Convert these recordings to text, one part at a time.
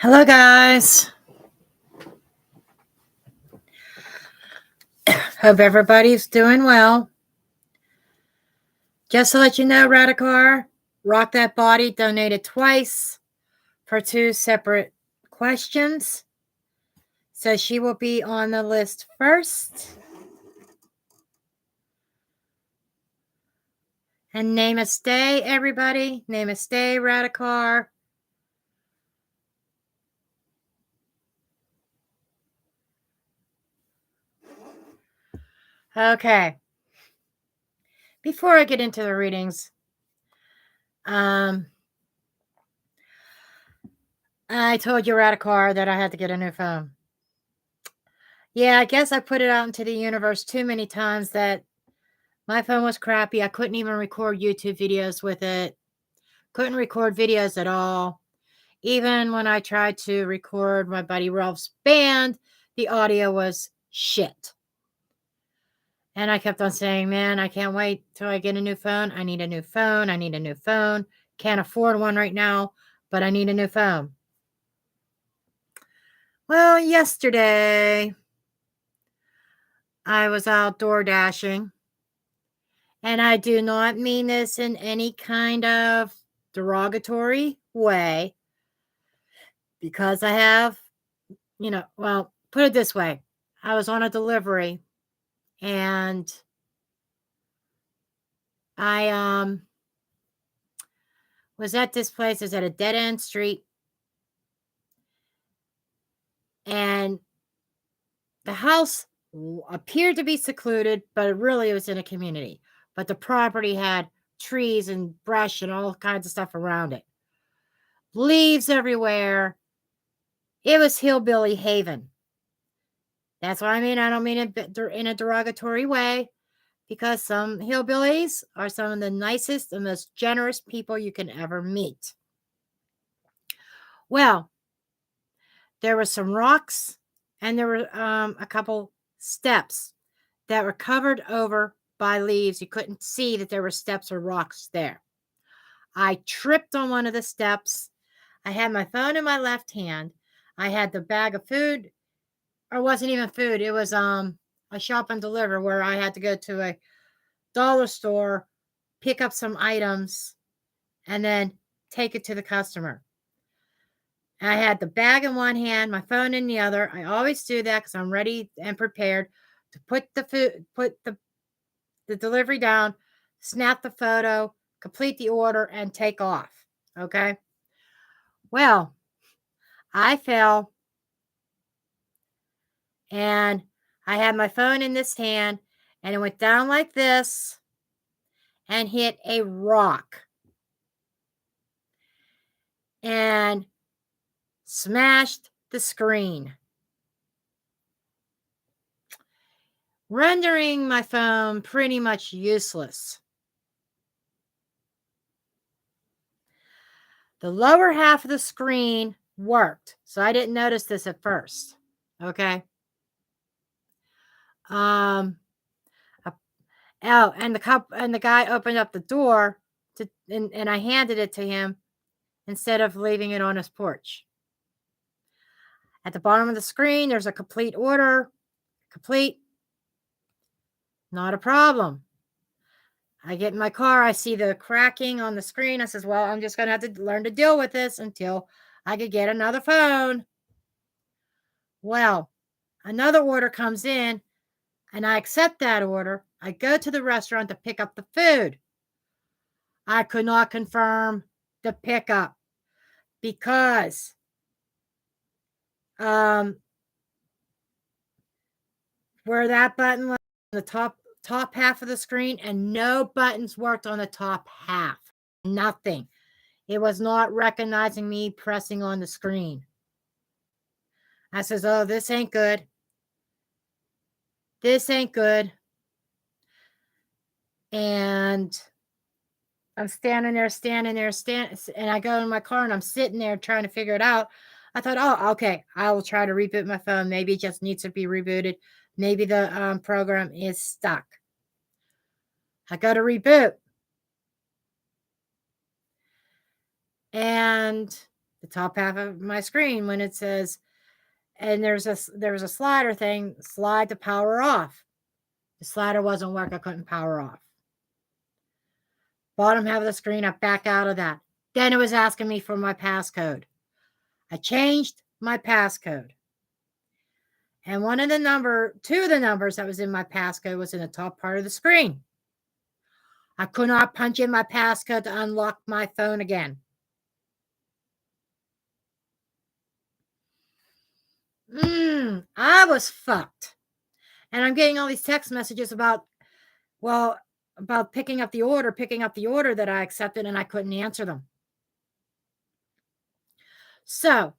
Hello, guys. Hope everybody's doing well. Just to let you know, Radicar, Rock That Body donated twice for two separate questions. So she will be on the list first. And name a stay, everybody. Name a stay, Radicar. Okay. Before I get into the readings, I told you, Radicar, that I had to get a new phone. Yeah, I guess I put it out into the universe too many times that my phone was crappy. I couldn't even record YouTube videos with it. Couldn't record videos at all. Even when I tried to record my buddy Ralph's band, the audio was shit. And I kept on saying, man, I can't wait till I get a new phone. I need a new phone. I need a new phone. Can't afford one right now, but I need a new phone. Well, yesterday, I was outdoor dashing. And I do not mean this in any kind of derogatory way because I have, well, put it this way. I was on a delivery and I was at this place. It's at a dead end street. And the house appeared to be secluded, but it really was in a community. But the property had trees and brush and all kinds of stuff around it. Leaves everywhere. It was hillbilly haven. That's what I mean. I don't mean it in a derogatory way because some hillbillies are some of the nicest and most generous people you can ever meet. Well, there were some rocks and there were a couple steps that were covered over by leaves. You couldn't see that there were steps or rocks there. I tripped on one of the steps. I had my phone in my left hand. I had the bag of food, or it wasn't even food. It was a shop and deliver where I had to go to a dollar store, pick up some items, and then take it to the customer. I had the bag in one hand, my phone in the other. I always do that because I'm ready and prepared to put the delivery down, snap the photo, complete the order, and take off. Okay. Well, I fell and I had my phone in this hand and it went down like this and hit a rock and smashed the screen, rendering my phone pretty much useless. The lower half of the screen worked, so I didn't notice this at first. Okay. Oh, and the guy opened up the door and I handed it to him instead of leaving it on his porch. At the bottom of the screen, there's a complete order. Complete. Not a problem. I get in my car. I see the cracking on the screen. I says, well, I'm just going to have to learn to deal with this until I could get another phone. Well, another order comes in and I accept that order. I go to the restaurant to pick up the food. I could not confirm the pickup because where that button was on the top half of the screen and no buttons worked on the top half. Nothing. It was not recognizing me pressing on the screen. I says, oh, this ain't good. This ain't good. And I'm standing there, and I go in my car and I'm sitting there trying to figure it out. I thought, oh, okay, I will try to reboot my phone. Maybe it just needs to be rebooted. Maybe the program is stuck. I go to reboot. And the top half of my screen when it says, and there was a slider thing, slide to power off. The slider wasn't working. I couldn't power off. Bottom half of the screen, I back out of that. Then it was asking me for my passcode. I changed my passcode. And two of the numbers that was in my passcode was in the top part of the screen. I could not punch in my passcode to unlock my phone again. I was fucked. And I'm getting all these text messages about picking up the order that I accepted, and I couldn't answer them. So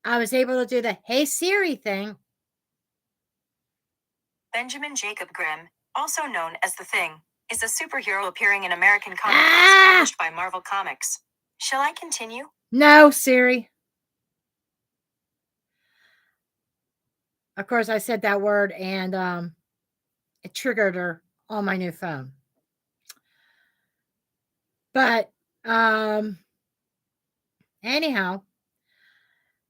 I was able to do the Hey Siri thing. Benjamin Jacob Grimm, also known as The Thing, is a superhero appearing in American comic books published by Marvel Comics. Shall I continue? No, Siri. Of course, I said that word, and it triggered her on my new phone. But anyhow,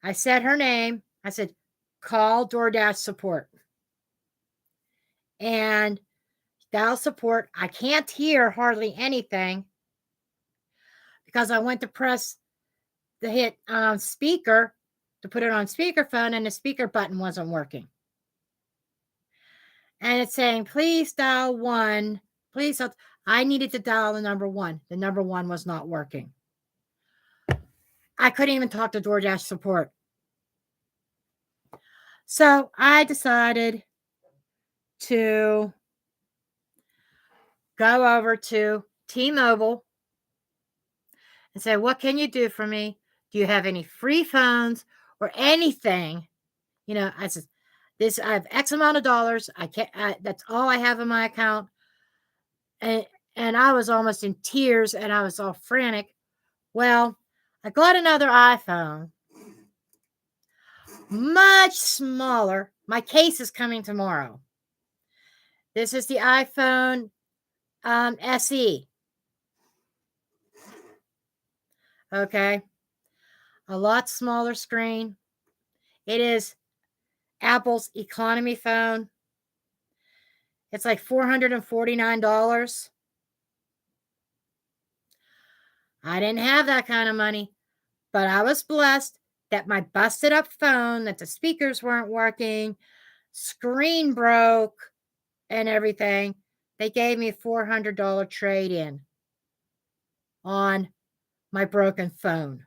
I said her name. I said, call DoorDash support. And dial support. I can't hear hardly anything because I went to press the hit speaker to put it on speakerphone, and the speaker button wasn't working. And it's saying, please dial 1. Please. I needed to dial the number 1. The number 1 was not working. I couldn't even talk to DoorDash support. So I decided to go over to T-Mobile and say, what can you do for me? Do you have any free phones or anything? I said, I have X amount of dollars. That's all I have in my account. And I was almost in tears and I was all frantic. Well, I got another iPhone, much smaller. My case is coming tomorrow. This is the iPhone SE. Okay. A lot smaller screen. It is Apple's economy phone. It's like $449. I didn't have that kind of money, but I was blessed that my busted up phone, that the speakers weren't working, screen broke, and everything. They gave me a $400 trade-in on my broken phone.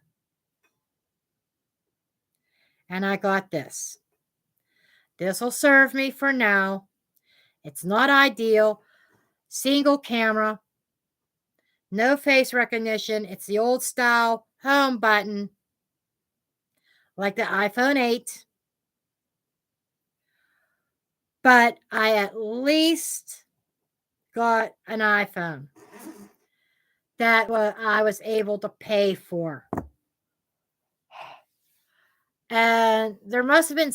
And I got this. This will serve me for now. It's not ideal. Single camera. No face recognition. It's the old style home button, like the iPhone 8. But I at least got an iPhone that I was able to pay for. And there must have been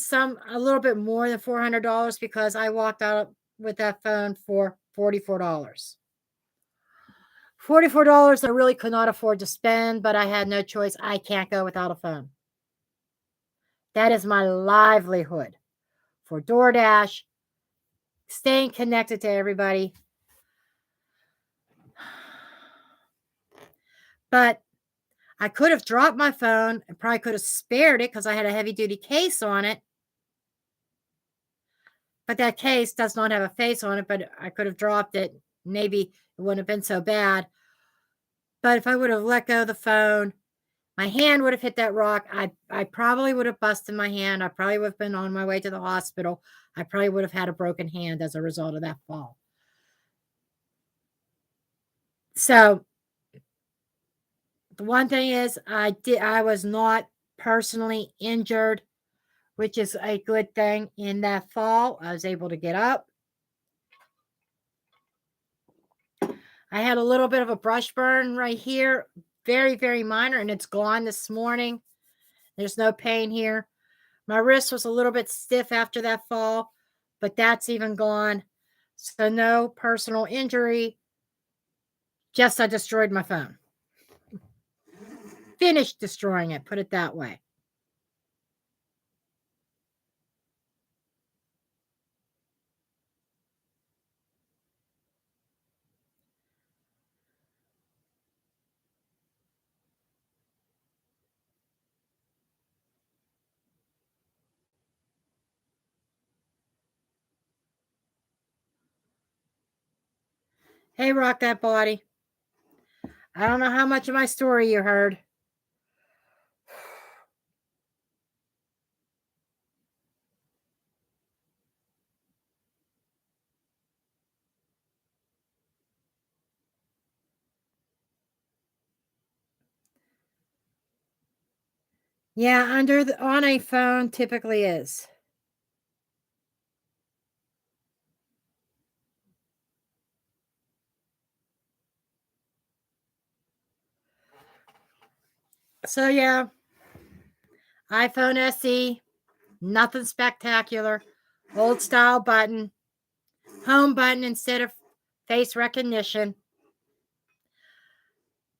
a little bit more than $400 because I walked out with that phone for $44. $44 I really could not afford to spend, but I had no choice. I can't go without a phone. That is my livelihood for DoorDash, staying connected to everybody. But I could have dropped my phone and probably could have spared it because I had a heavy-duty case on it. But that case does not have a face on it, but I could have dropped it. Maybe it wouldn't have been so bad. But if I would have let go of the phone, my hand would have hit that rock. I probably would have busted my hand. I probably would have been on my way to the hospital. I probably would have had a broken hand as a result of that fall. So the one thing is I was not personally injured, which is a good thing. In that fall, I was able to get up. I had a little bit of a brush burn right here, very, very minor, and it's gone this morning. There's no pain here. My wrist was a little bit stiff after that fall, but that's even gone. So no personal injury. Just I destroyed my phone. finished destroying it, put it that way. Hey, Rock That Body. I don't know how much of my story you heard. Yeah, on a phone typically is. So yeah, iPhone SE, nothing spectacular. Old style button, home button instead of face recognition.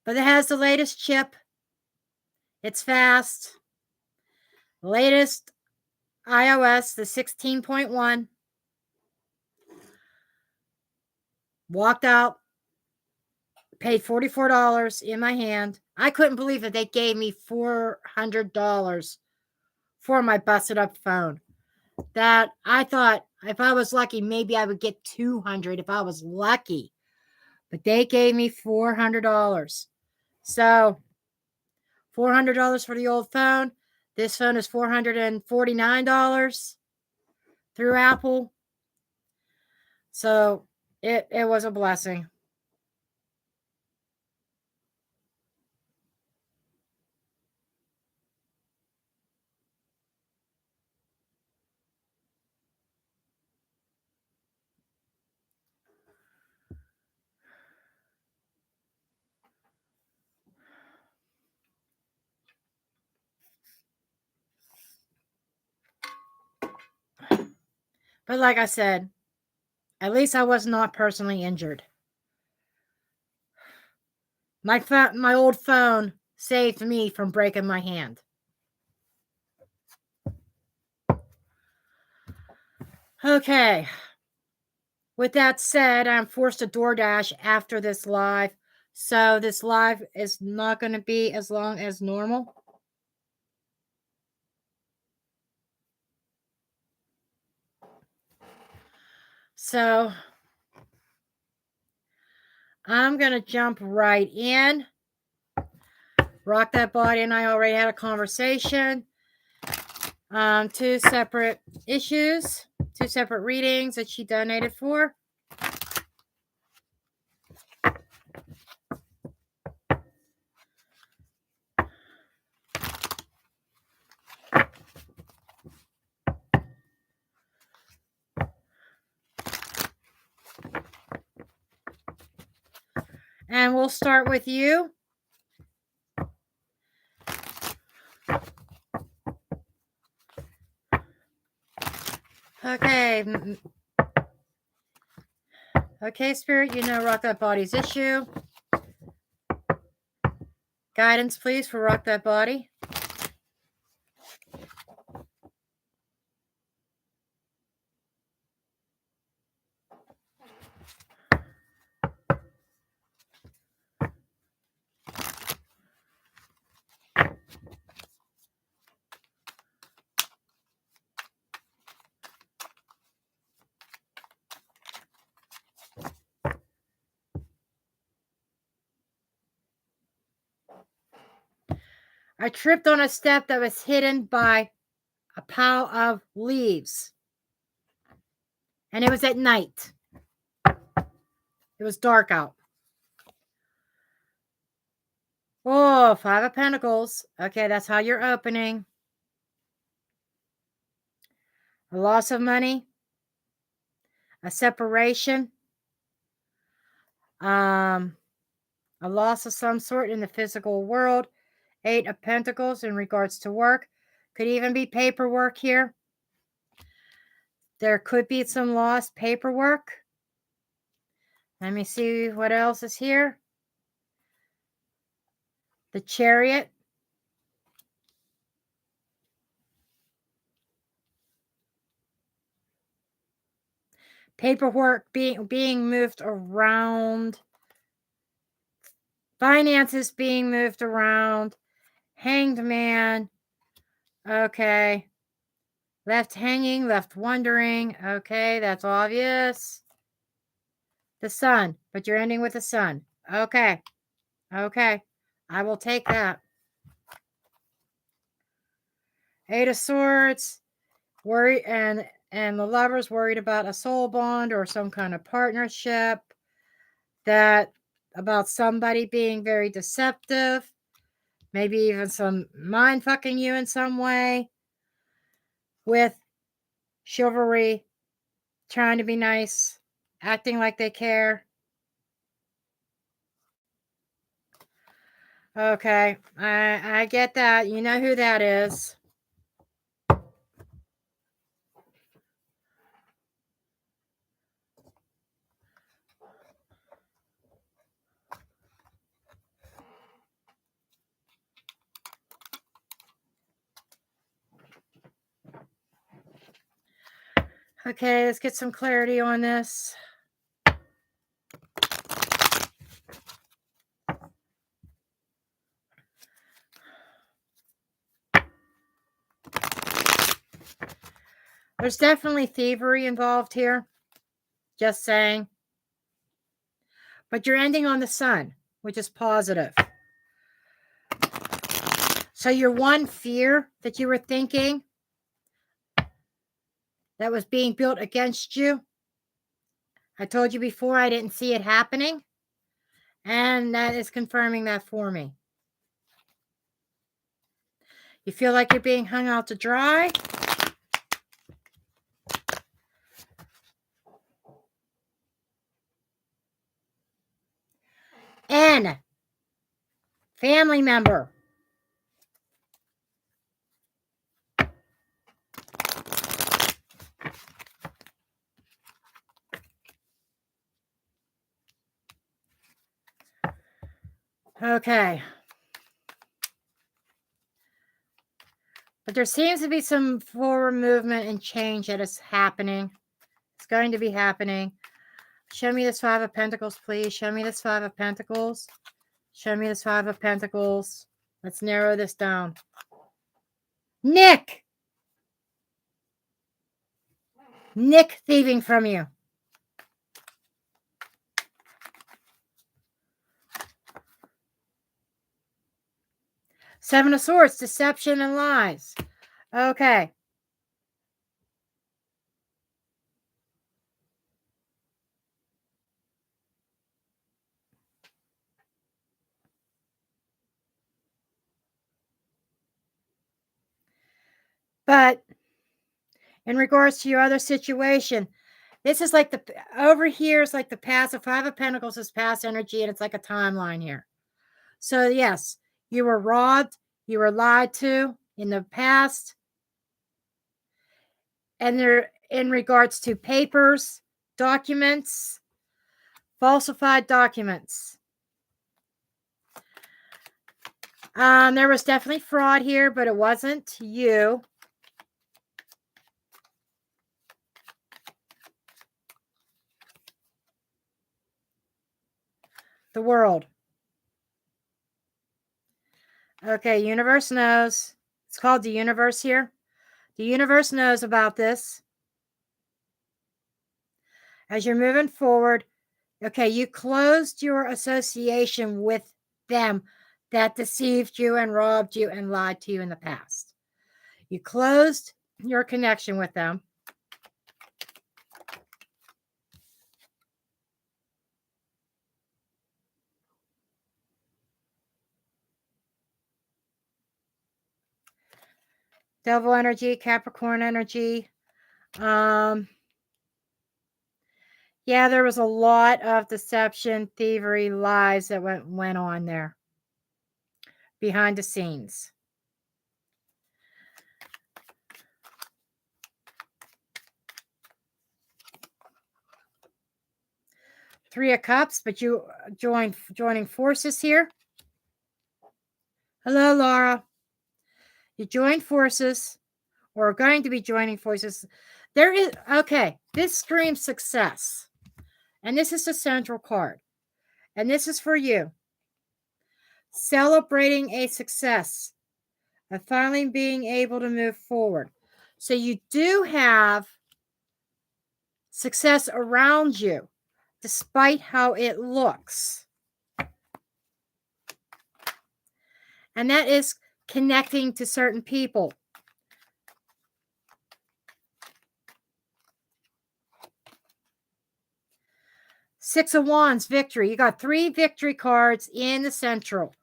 But it has the latest chip. It's fast. Latest iOS, the 16.1. Walked out, paid $44 in my hand. I couldn't believe that they gave me $400 for my busted up phone. That I thought if I was lucky, maybe I would get $200 if I was lucky. But they gave me $400. So $400 for the old phone. This phone is $449 through Apple. So it was a blessing. But like I said, at least I was not personally injured. My old phone saved me from breaking my hand. Okay. With that said, I'm forced to DoorDash after this live. So this live is not going to be as long as normal. So I'm going to jump right in. Rock That Body and I already had a conversation. Two separate issues, two separate readings that she donated for. And we'll start with you. Okay. Okay, Spirit, you know Rock That Body's issue. Guidance, please, for Rock That Body. I tripped on a step that was hidden by a pile of leaves. And it was at night. It was dark out. Oh, 5 of Pentacles. Okay, that's how you're opening. A loss of money. A separation. A loss of some sort in the physical world. 8 of Pentacles in regards to work. Could even be paperwork here. There could be some lost paperwork. Let me see what else is here. The Chariot. paperwork being moved around, finances being moved around, hanged man, okay, left hanging, left wondering, okay, that's obvious. The sun, but you're ending with the sun. Okay, okay, I will take that. Eight of Swords, worry, and the lover's worried about a soul bond or some kind of partnership, that about somebody being very deceptive, maybe even some mind fucking you in some way, with chivalry, trying to be nice, acting like they care. Okay, I get that. You know who that is. Okay, let's get some clarity on this. There's definitely thievery involved here. Just saying. But you're ending on the sun, which is positive. So your one fear that you were thinking that was being built against you, I told you before I didn't see it happening. And that is confirming that for me. You feel like you're being hung out to dry? N, family member. Okay. But there seems to be some forward movement and change that is happening. It's going to be happening. Show me this Five of Pentacles, please. Show me this Five of Pentacles. Show me this Five of Pentacles. Let's narrow this down. Nick! Nick thieving from you. Seven of Swords, deception and lies. Okay. But in regards to your other situation, this is like over here is like the past. The Five of Pentacles is past energy, and it's like a timeline here. So yes, you were robbed, you were lied to in the past. And they're in regards to papers, documents, falsified documents. There was definitely fraud here, but it wasn't you. The world. Okay, universe knows. It's called the universe here. The universe knows about this. As you're moving forward, okay, you closed your association with them that deceived you and robbed you and lied to you in the past. You closed your connection with them. Devil energy, Capricorn energy. Yeah, there was a lot of deception, thievery, lies that went on there behind the scenes. Three of Cups, but you joining forces here. Hello, Laura. You joined forces, or are going to be joining forces. There is, okay, this screams success. And this is the central card. And this is for you. Celebrating a success of finally being able to move forward. So you do have success around you, despite how it looks. And that is connecting to certain people. Six of Wands, victory. You got 3 victory cards in the central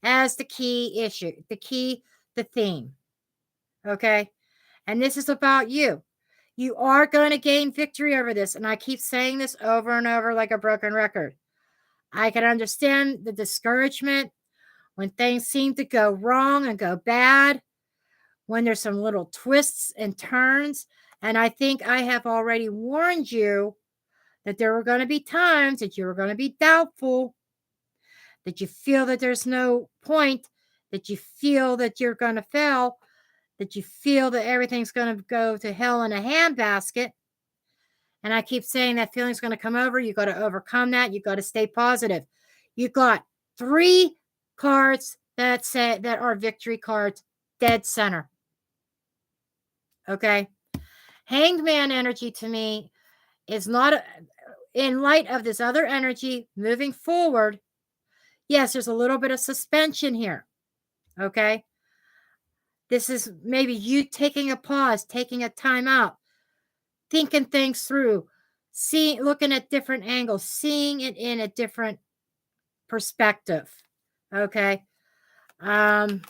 as the key issue, the theme. Okay? And this is about you. You are going to gain victory over this. And I keep saying this over and over like a broken record. I can understand the discouragement when things seem to go wrong and go bad, when there's some little twists and turns. And I think I have already warned you that there were going to be times that you were going to be doubtful, that you feel that there's no point, that you feel that you're going to fail, that you feel that everything's going to go to hell in a handbasket. And I keep saying that feeling's going to come over. You got to overcome that. You got to stay positive. You got 3 cards that are victory cards, dead center. Okay. Hanged Man energy to me is not in light of this other energy moving forward. Yes, there's a little bit of suspension here. Okay. This is maybe you taking a pause, taking a time out, thinking things through, looking at different angles, seeing it in a different perspective. Okay. 8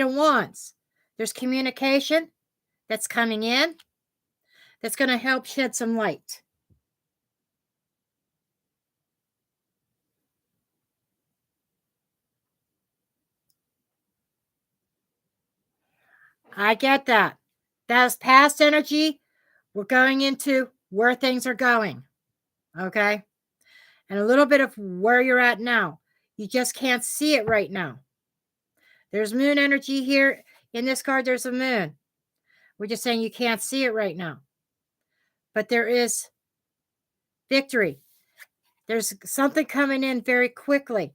of Wands. There's communication that's coming in that's going to help shed some light. I get that. That's past energy. We're going into where things are going. Okay. And a little bit of where you're at now. You just can't see it right now. There's moon energy here. In this card, there's a moon. We're just saying you can't see it right now. But there is victory. There's something coming in very quickly.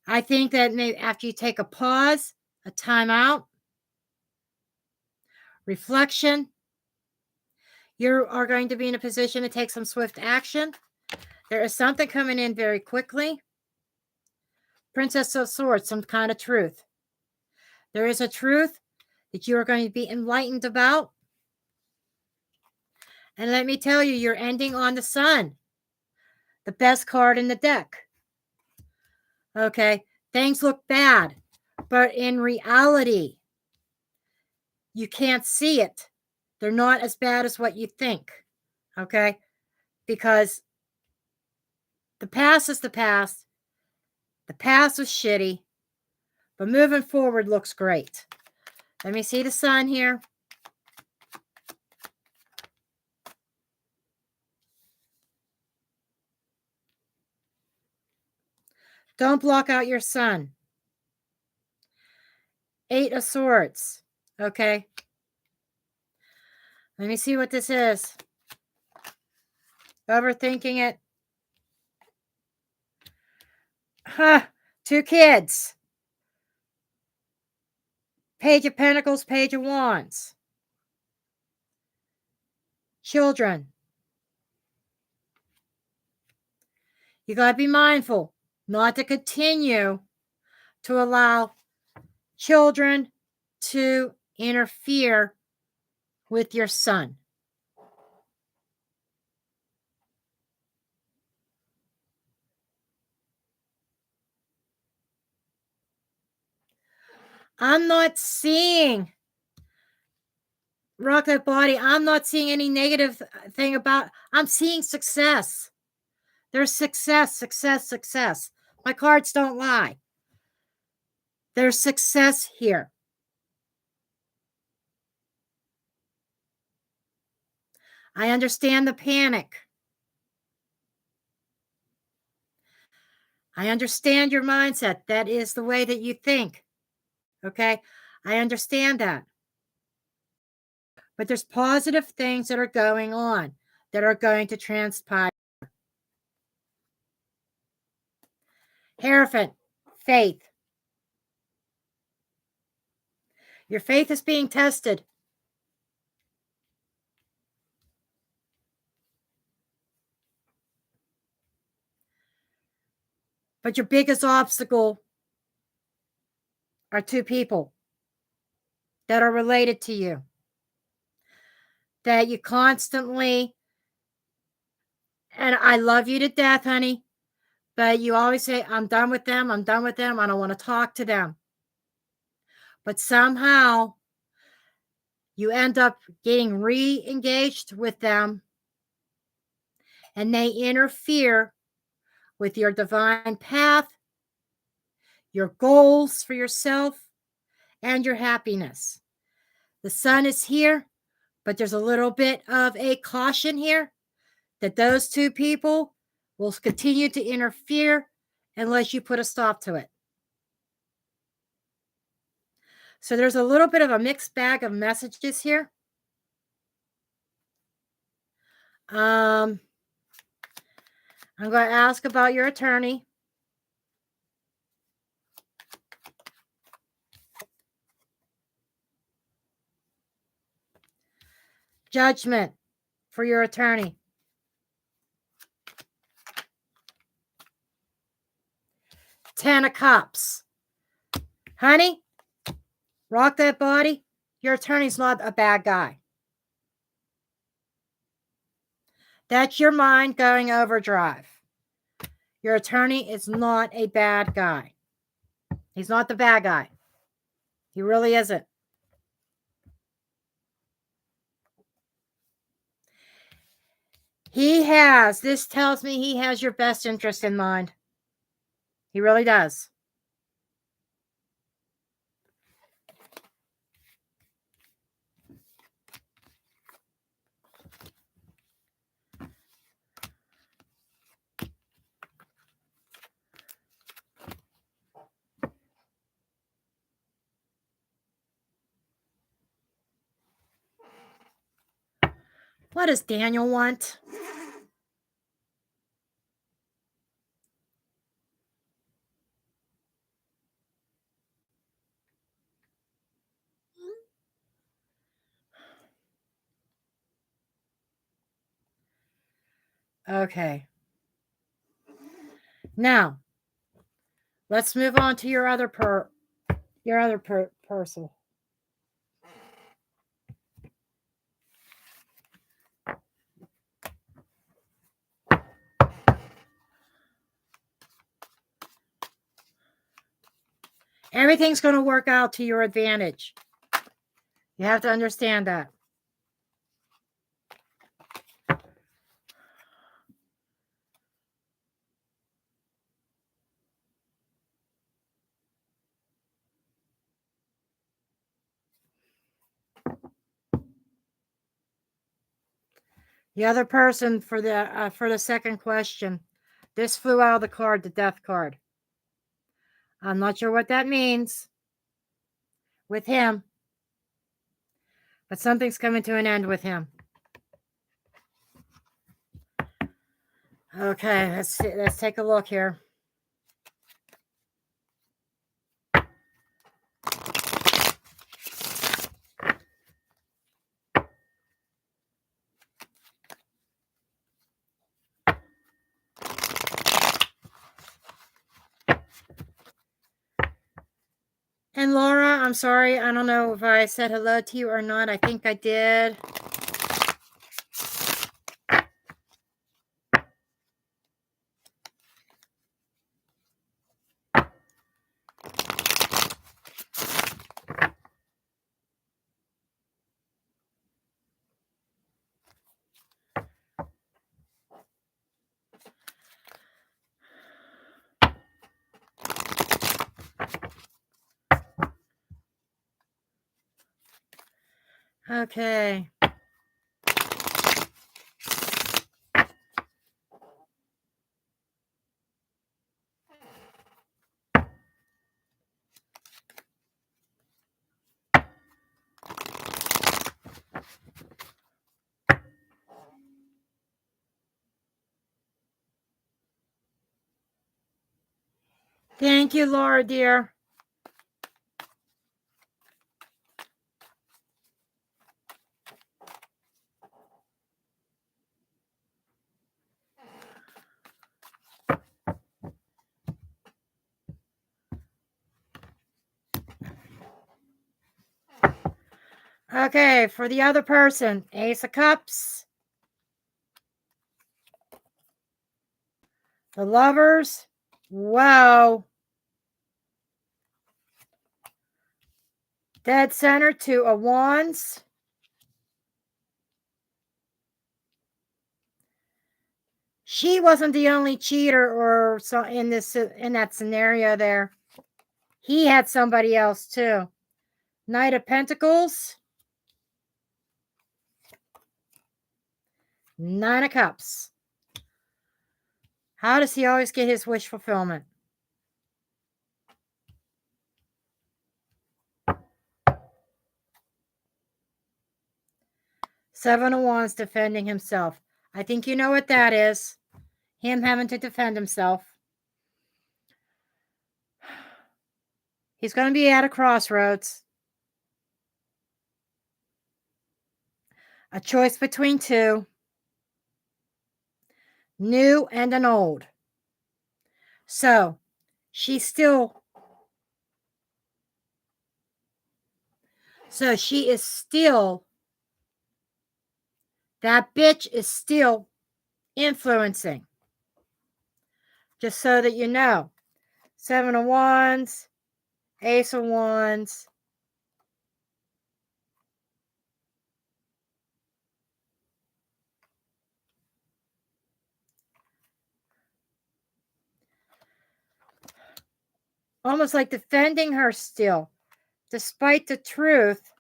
I think that maybe after you take a pause, a time out, reflection, you are going to be in a position to take some swift action. There is something coming in very quickly. Princess of Swords, some kind of truth. There is a truth that you are going to be enlightened about. And let me tell you, you're ending on the Sun, the best card in the deck. Okay, things look bad, but in reality, you can't see it. They're not as bad as what you think. Okay, because the past is the past. The past was shitty, but moving forward looks great. Let me see the Sun here. Don't block out your Sun. 8 of Swords. Okay. Let me see what this is. Overthinking it. Huh. 2 kids. Page of Pentacles, Page of Wands. Children. You got to be mindful not to continue to allow children to interfere with your Sun. I'm not seeing, rock that body, I'm not seeing any negative thing about, I'm seeing success. There's success, success, success. My cards don't lie. There's success here. I understand the panic. I understand your mindset. That is the way that you think. Okay? I understand that. But there's positive things that are going on that are going to transpire. Hierophant, faith. Your faith is being tested. But your biggest obstacle are two people that are related to you, that you constantly, and I love you to death, honey, but you always say, I'm done with them. I'm done with them. I don't want to talk to them. But somehow you end up getting re-engaged with them, and they interfere with your divine path, your goals for yourself, and your happiness. The sun is here, but there's a little bit of a caution here that those two people will continue to interfere unless you put a stop to it. So there's a little bit of a mixed bag of messages here. I'm going to ask about your attorney. Judgment for your attorney. Ten of Cups. Honey, rock that body. Your attorney's not a bad guy. That's your mind going overdrive. Your attorney is not a bad guy. He's not the bad guy. He really isn't. This tells me he has your best interest in mind. He really does. What does Daniel want? Okay. Now, let's move on to your other person. Everything's going to work out to your advantage. You have to understand that. The other person for the second question, this flew out of the card, the death card. I'm not sure what that means with him, but something's coming to an end with him. Okay, let's take a look here. And Laura, I'm sorry. I don't know if I said hello to you or not. I think I did. Okay. Thank you, Laura, dear. Okay, for the other person, Ace of Cups, the Lovers, whoa, Dead Center, Two of Wands, she wasn't the only cheater or so in that scenario there. He had somebody else too. Knight of Pentacles, Nine of Cups. How does he always get his wish fulfillment? Seven of Wands, defending himself. I think you know what that is. Him having to defend himself. He's going to be at a crossroads. A choice between two. New and an old. So, she's still... So, she is still... That bitch is still influencing. Just so that you know. Seven of Wands. Ace of Wands. Almost like defending her still, despite the truth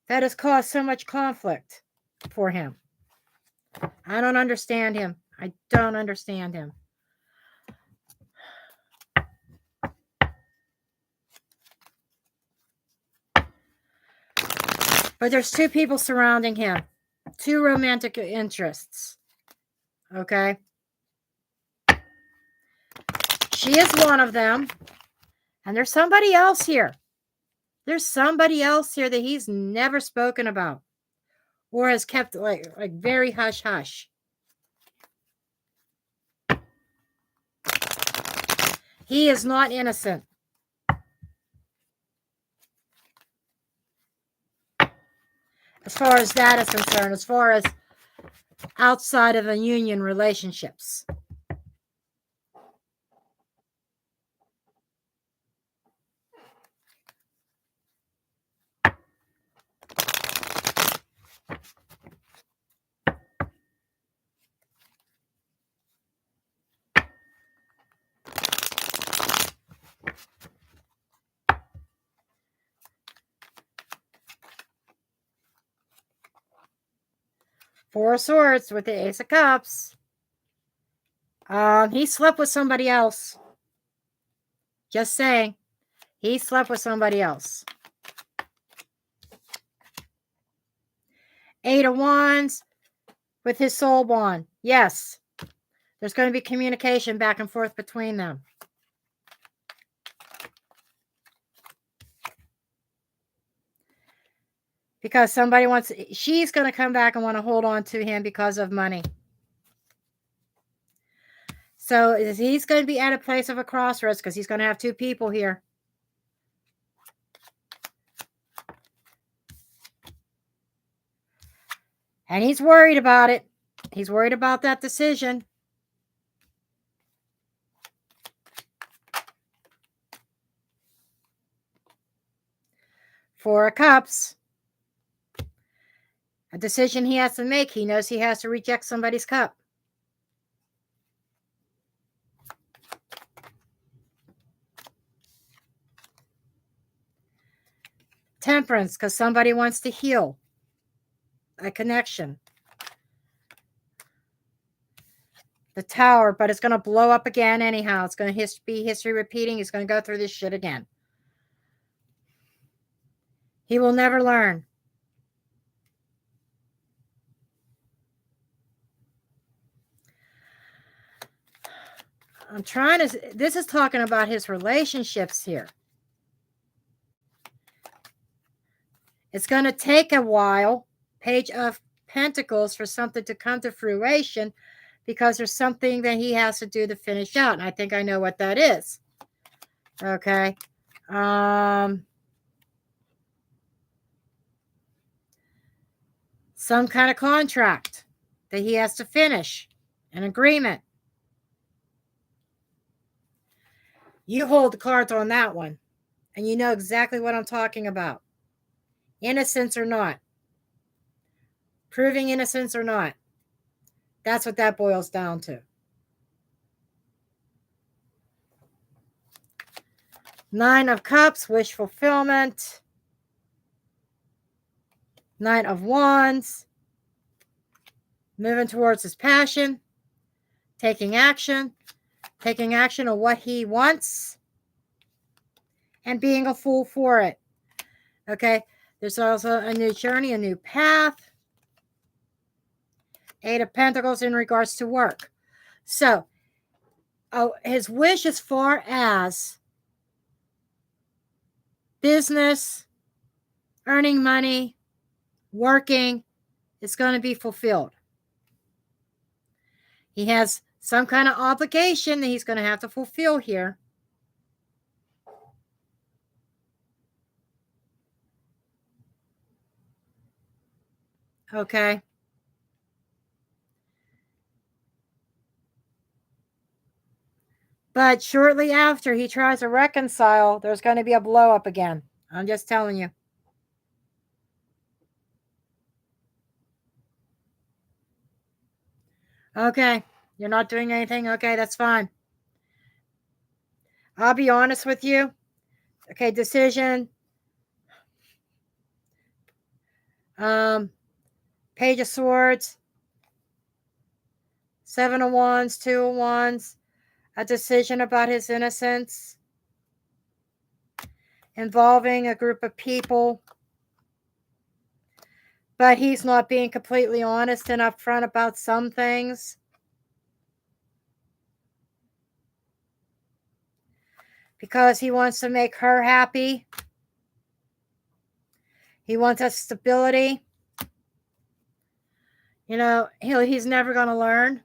that has caused so much conflict for him. I don't understand him. I don't understand him. But there's two people surrounding him. Two romantic interests. Okay? She is one of them. And there's somebody else here. There's somebody else here that he's never spoken about. Or has kept like very hush-hush. He is not innocent. As far as that is concerned, as far as outside of the union relationships. Four of Swords with the Ace of Cups. He slept with somebody else. Just saying. He slept with somebody else. Eight of Wands with his soul bond. Yes. There's going to be communication back and forth between them. Because somebody wants... She's going to come back and want to hold on to him because of money. So he's going to be at a place of a crossroads because he's going to have two people here. And he's worried about it. He's worried about that decision. Four of Cups. A decision he has to make. He knows he has to reject somebody's cup. Temperance, because somebody wants to heal a connection. The Tower, but it's going to blow up again anyhow. It's going to be history repeating. He's going to go through this shit again. He will never learn. I'm trying to, this is talking about his relationships here. It's going to take a while, Page of Pentacles, for something to come to fruition, because there's something that he has to do to finish out. And I think I know what that is. Okay. Some kind of contract that he has to finish, an agreement. You hold the cards on that one, and you know exactly what I'm talking about. Innocence or not. Proving innocence or not. That's what that boils down to. Nine of Cups, wish fulfillment. Knight of Wands, moving towards his passion, taking action on what he wants, and being a fool for it. Okay, there's also a new journey, a new path. Eight of Pentacles in regards to work. So, his wish as far as business, earning money, working, is going to be fulfilled. He has some kind of obligation that he's going to have to fulfill here. Okay. But shortly after he tries to reconcile, there's going to be a blow up again. I'm just telling you. Okay. You're not doing anything? Okay, that's fine. I'll be honest with you. Okay, decision. Page of Swords. Seven of Wands, Two of Wands. A decision about his innocence. Involving a group of people. But he's not being completely honest and upfront about some things. Because he wants to make her happy. He wants a stability. You know, he's never going to learn.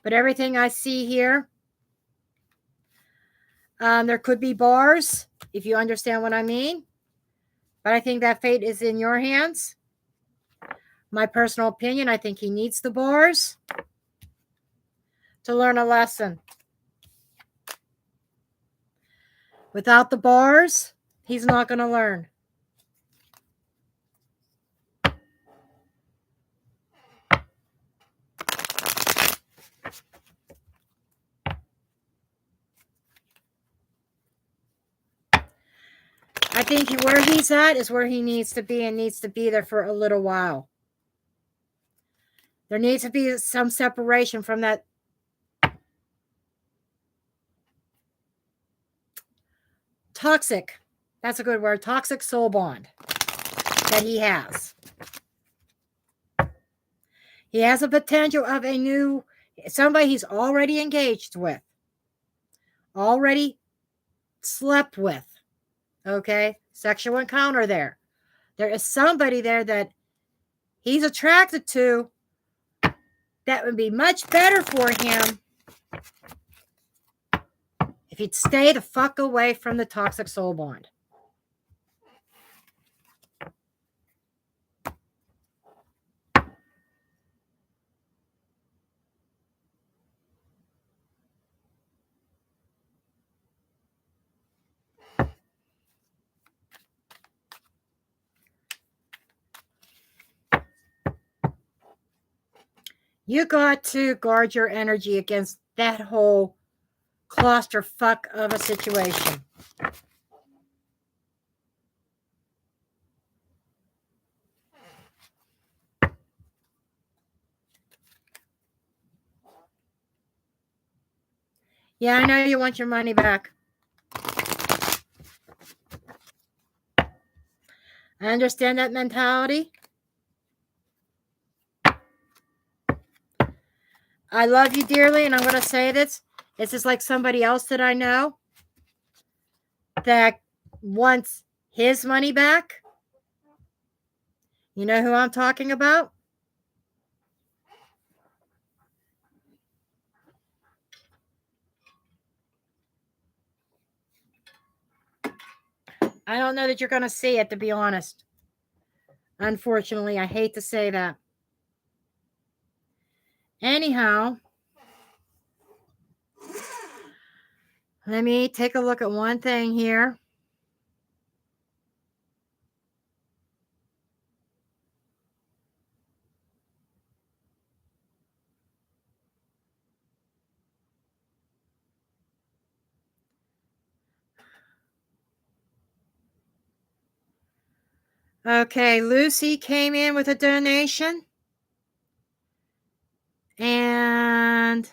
But everything I see here, there could be bars, if you understand what I mean. But I think that fate is in your hands. My personal opinion, I think he needs the bars to learn a lesson. Without the bars, he's not going to learn. I think where he's at is where he needs to be, and needs to be there for a little while. There needs to be some separation from that toxic, that's a good word, toxic soul bond that he has. He has a potential of a new, somebody he's already engaged with, already slept with. Okay, sexual encounter there. There is somebody there that he's attracted to that would be much better for him if he'd stay the fuck away from the toxic soul bond. You got to guard your energy against that whole clusterfuck of a situation. Yeah, I know you want your money back. I understand that mentality. I love you dearly, and I'm going to say this. It's just like somebody else that I know that wants his money back. You know who I'm talking about? I don't know that you're going to see it, to be honest. Unfortunately, I hate to say that. Anyhow, let me take a look at one thing here. Okay, Lucy came in with a donation. And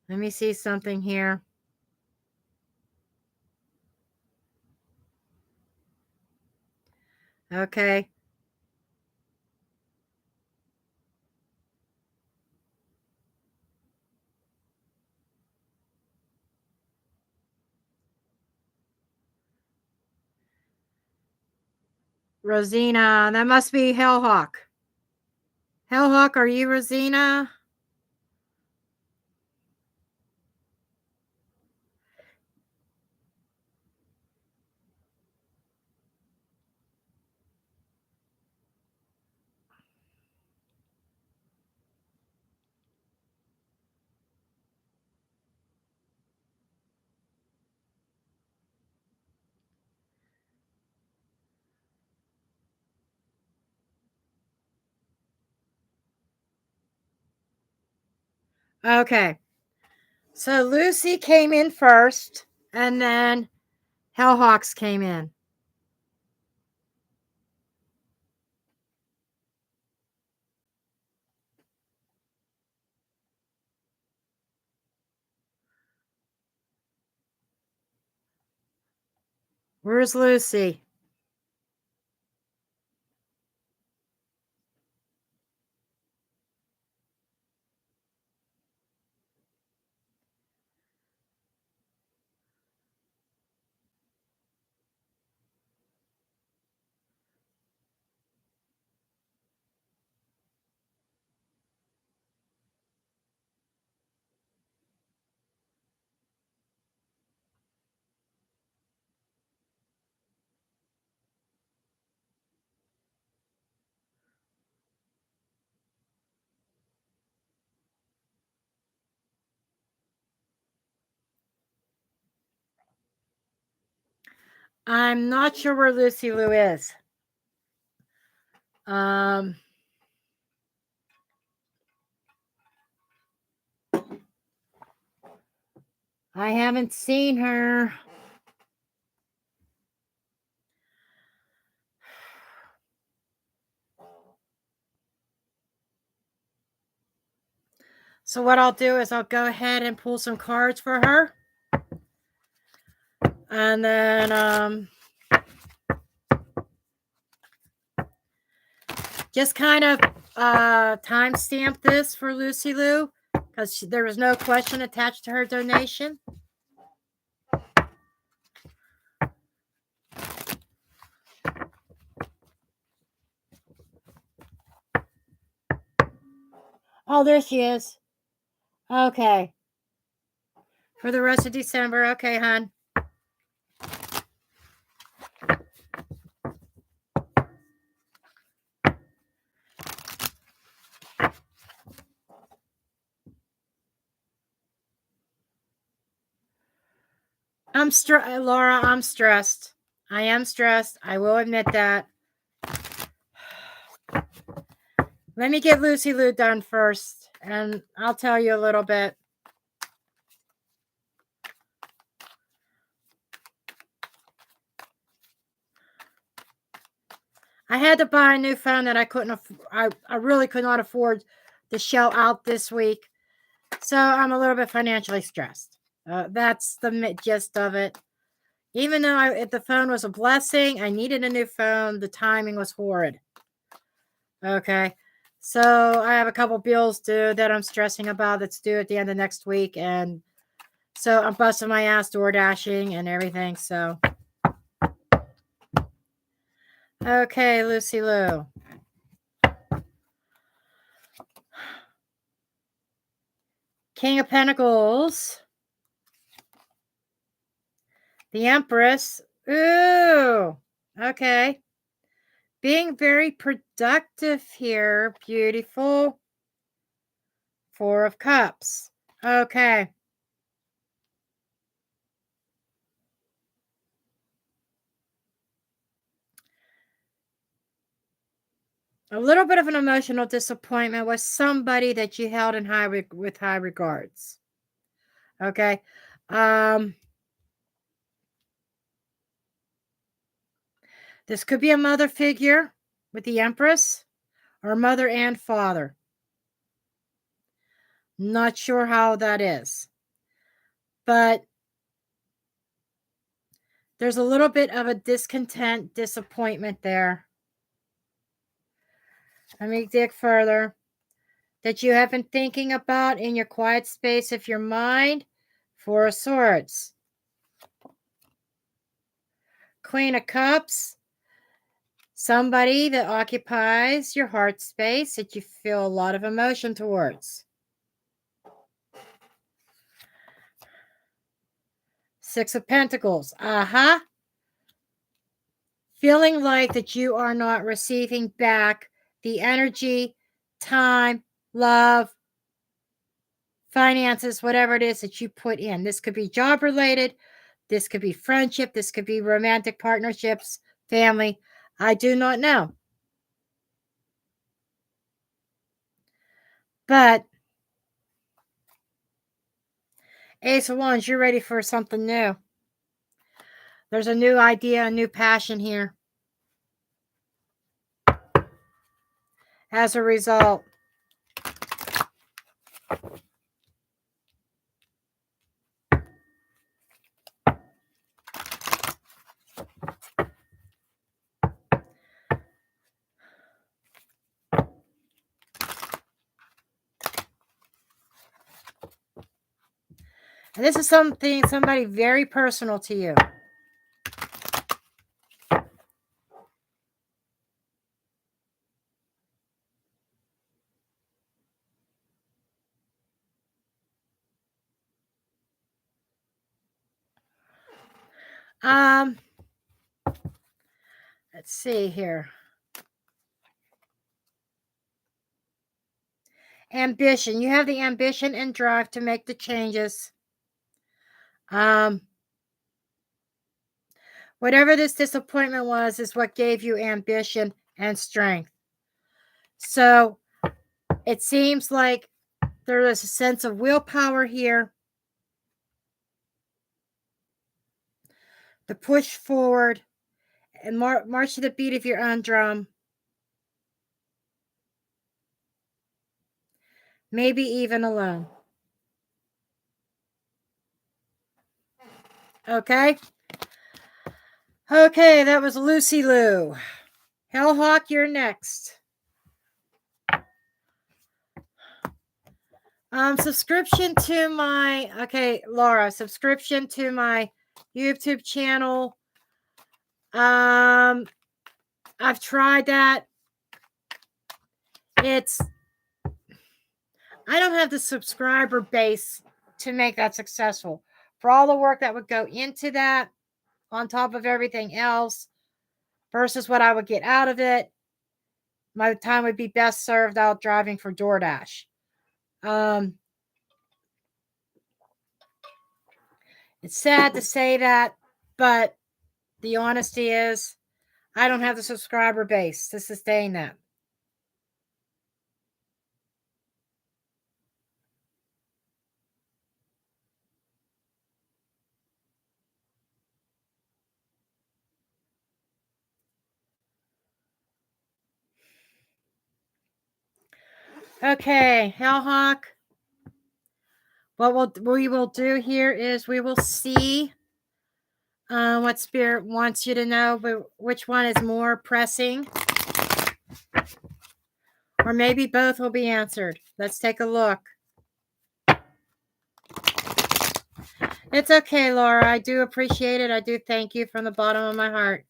let me see something here. Okay. Rosina, that must be Hellhawk. Hellhawk, are you Rosina? Okay. So Lucy came in first, and then Hellhawks came in. Where's Lucy? I'm not sure where Lucy Lou is. I haven't seen her. So what I'll do is I'll go ahead and pull some cards for her. And then just kind of timestamp this for Lucy Lou because there was no question attached to her donation. Oh, there she is. Okay. For the rest of December. Okay, hon. Laura, I'm stressed. I am stressed. I will admit that. Let me get Lucy Lou done first, and I'll tell you a little bit. I had to buy a new phone that I couldn't. I really could not afford to shell out this week, so I'm a little bit financially stressed. That's the gist of it. Even though if the phone was a blessing, I needed a new phone. The timing was horrid. Okay. So I have a couple bills due that I'm stressing about that's due at the end of next week. And so I'm busting my ass door dashing and everything. So, okay, Lucy Lou. King of Pentacles. The Empress. Ooh. Okay. Being very productive here. Beautiful. Four of Cups. Okay. A little bit of an emotional disappointment with somebody that you held in with high regards. Okay. This could be a mother figure with the Empress, or mother and father. Not sure how that is. But there's a little bit of a discontent, disappointment there. Let me dig further. That you have been thinking about in your quiet space of your mind. Four of Swords. Queen of Cups. Somebody that occupies your heart space that you feel a lot of emotion towards. Six of Pentacles. Feeling like that you are not receiving back the energy, time, love, finances, whatever it is that you put in. This could be job related. This could be friendship. This could be romantic partnerships, family. I do not know. But Ace of Wands, you're ready for something new. There's a new idea, a new passion here. As a result, and this is somebody very personal to you. Let's see here. Ambition. You have the ambition and drive to make the changes. Whatever this disappointment was is what gave you ambition and strength. So it seems like there is a sense of willpower here to push forward and march to the beat of your own drum. Maybe even alone. Okay? Okay, that was Lucy Lou. Hellhawk, you're next. Subscription to my, Laura, subscription to my YouTube channel. I've tried that. I don't have the subscriber base to make that successful. For all the work that would go into that, on top of everything else, versus what I would get out of it, my time would be best served out driving for DoorDash. It's sad to say that, but the honesty is I don't have the subscriber base to sustain that. Okay, Hellhawk. What we will do here is we will see what Spirit wants you to know, but which one is more pressing. Or maybe both will be answered. Let's take a look. It's okay, Laura. I do appreciate it. I do thank you from the bottom of my heart.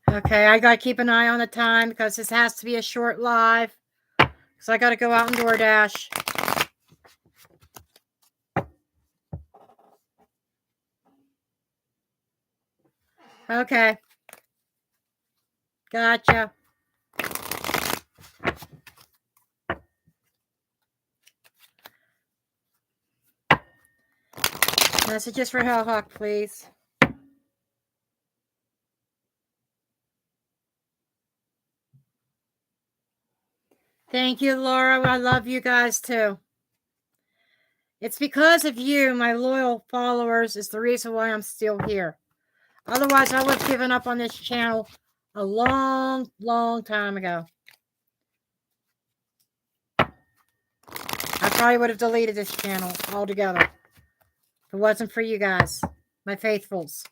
Okay, I gotta keep an eye on the time because this has to be a short live. So I gotta go out and DoorDash. Okay. Gotcha. Messages for Hellhawk, please. Thank you, Laura. I love you guys too. It's because of you, my loyal followers, is the reason why I'm still here. Otherwise, I would have given up on this channel a long, long time ago. I probably would have deleted this channel altogether if it wasn't for you guys, my faithfuls,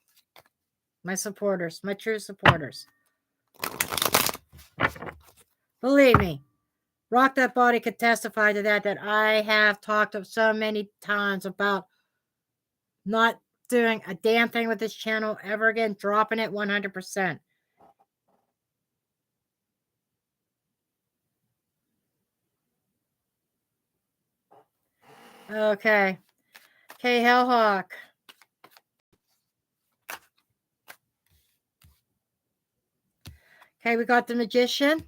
my supporters, my true supporters. Believe me, Rock That Body could testify to that I have talked so many times about not doing a damn thing with this channel ever again, dropping it 100%. Okay. Okay, Hellhawk. Okay, we got the Magician.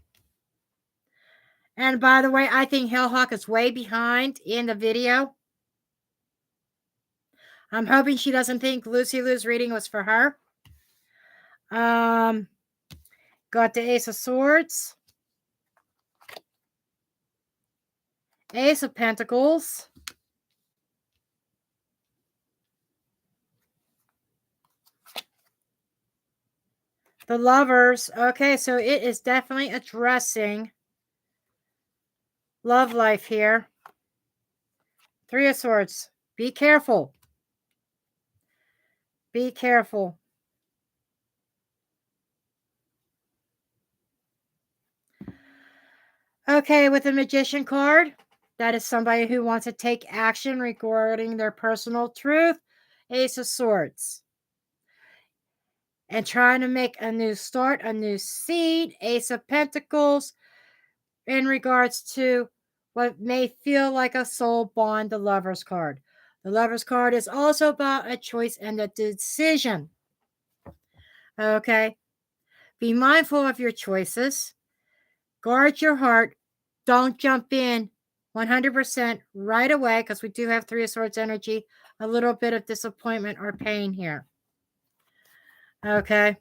And by the way, I think Hellhawk is way behind in the video. I'm hoping she doesn't think Lucy Lou's reading was for her. Got the Ace of Swords. Ace of Pentacles. The Lovers. Okay, so it is definitely addressing love life here. Three of Swords. Be careful. Be careful. Okay, with the Magician card, that is somebody who wants to take action regarding their personal truth. Ace of Swords. And trying to make a new start, a new seed. Ace of Pentacles. In regards to what may feel like a soul bond, the Lover's card. The Lover's card is also about a choice and a decision. Okay? Be mindful of your choices. Guard your heart. Don't jump in 100% right away because we do have Three of Swords energy. A little bit of disappointment or pain here. Okay?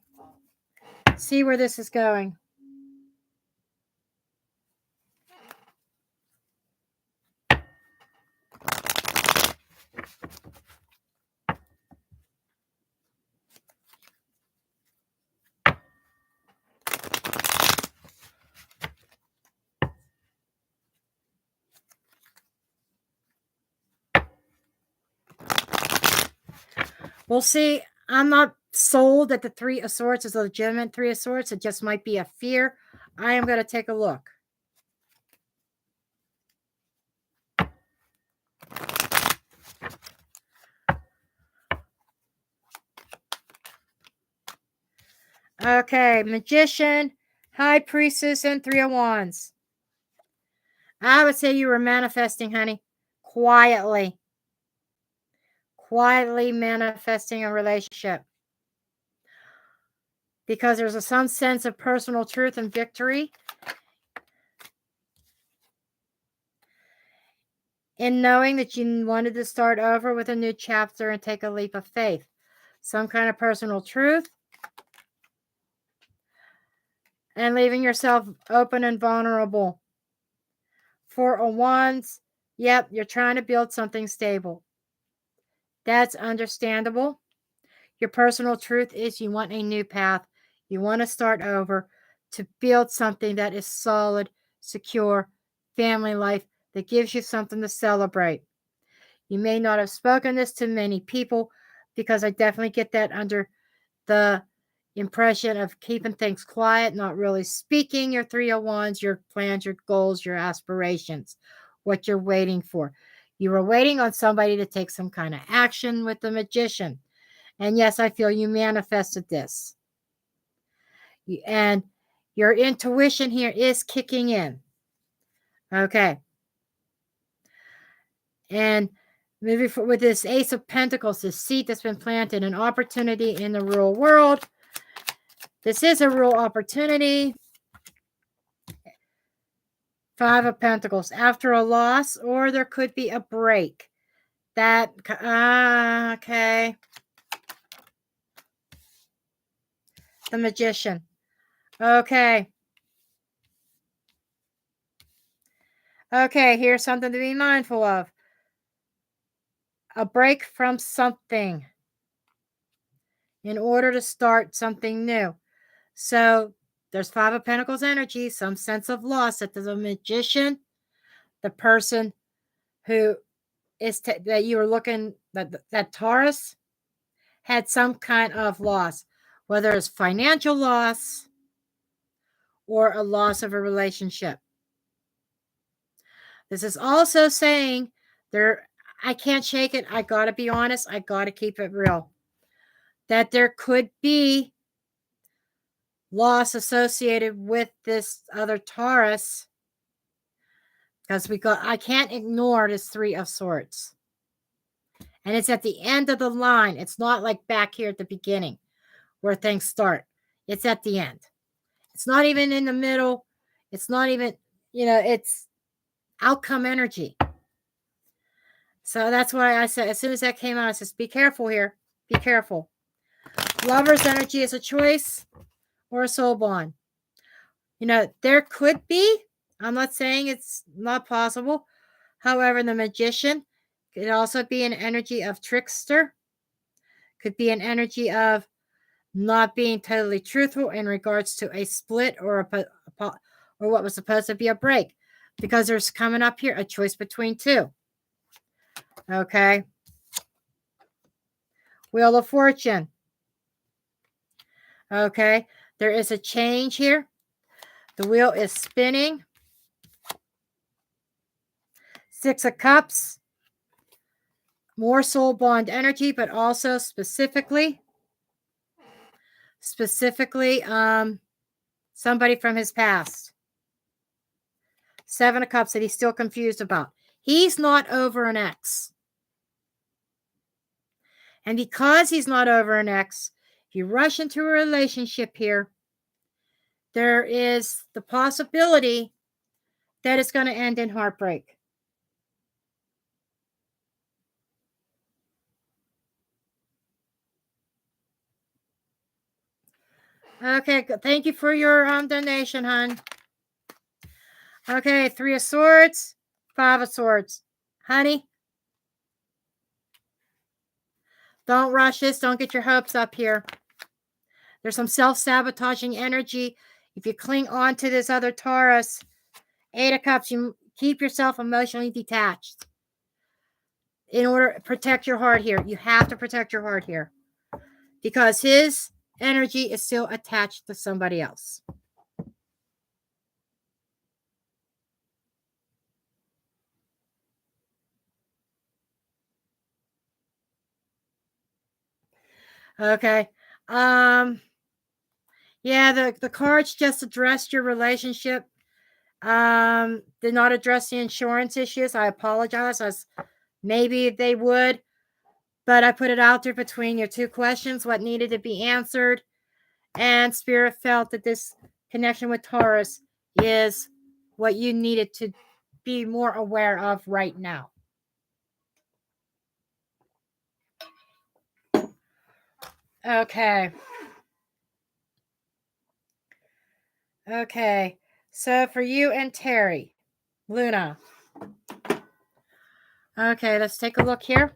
See where this is going. We'll see. I'm not sold that the Three of Swords is a legitimate Three of Swords. It just might be a fear. I am going to take a look. Okay, Magician, High Priestess, and Three of Wands. I would say you were manifesting, honey, quietly. Quietly manifesting a relationship. Because there's some sense of personal truth and victory in knowing that you wanted to start over with a new chapter and take a leap of faith. Some kind of personal truth. And leaving yourself open and vulnerable. Four of Wands. Yep, you're trying to build something stable. That's understandable. Your personal truth is you want a new path. You want to start over to build something that is solid, secure, family life that gives you something to celebrate. You may not have spoken this to many people because I definitely get that under the impression of keeping things quiet, not really speaking your 301s, your plans, your goals, your aspirations, what you're waiting for. You were waiting on somebody to take some kind of action with the magician. And yes, I feel you manifested this. And your intuition here is kicking in. Okay. And moving forward with this Ace of Pentacles, this seed that's been planted, an opportunity in the real world. This is a real opportunity. Five of Pentacles, after a loss, or there could be a break. That, okay. The Magician. Okay. Okay, here's something to be mindful of. A break from something in order to start something new. So there's Five of Pentacles energy, some sense of loss that the Magician, the person who is that you were looking, that Taurus had some kind of loss, whether it's financial loss or a loss of a relationship. This is also saying I can't shake it. I got to be honest. I got to keep it real. That there could be loss associated with this other Taurus because I can't ignore this Three of Swords. And it's at the end of the line. It's not like back here at the beginning where things start. It's at the end. It's not even in the middle. It's not even, it's outcome energy. So that's why I said, as soon as that came out, I said, be careful here. Be careful. Lover's energy is a choice or a soul bond. There could be, I'm not saying it's not possible. However, the Magician could also be an energy of trickster. Could be an energy of not being totally truthful in regards to a split or what was supposed to be a break. Because there's coming up here a choice between two. Okay. Wheel of Fortune. Okay. There is a change here. The wheel is spinning. Six of Cups. More soul bond energy, but also specifically, somebody from his past. Seven of Cups that he's still confused about. He's not over an ex. And because he's not over an ex, if you rush into a relationship here, there is the possibility that it's going to end in heartbreak. Okay, thank you for your donation, hon. Okay, Three of Swords, Five of Swords. Honey, don't rush this. Don't get your hopes up here. There's some self-sabotaging energy. If you cling on to this other Taurus, Eight of Cups, you keep yourself emotionally detached. In order to protect your heart here, you have to protect your heart here. Because his energy is still attached to somebody else. Okay. Yeah, the cards just addressed your relationship. Did not address the insurance issues. I apologize. Maybe they would, but I put it out there between your two questions, what needed to be answered. And Spirit felt that this connection with Taurus is what you needed to be more aware of right now. Okay. Okay. So for you and Terry, Luna. Okay, let's take a look here.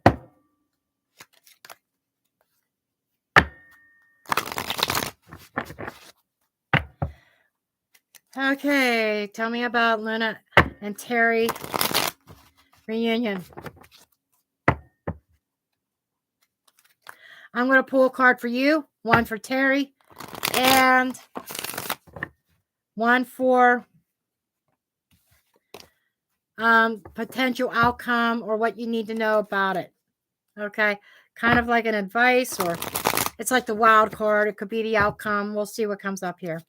Okay, tell me about Luna and Terry reunion. I'm going to pull a card for you, one for Terry, and one for potential outcome or what you need to know about it. Okay, kind of like an advice, or it's like the wild card. It could be the outcome. We'll see what comes up here.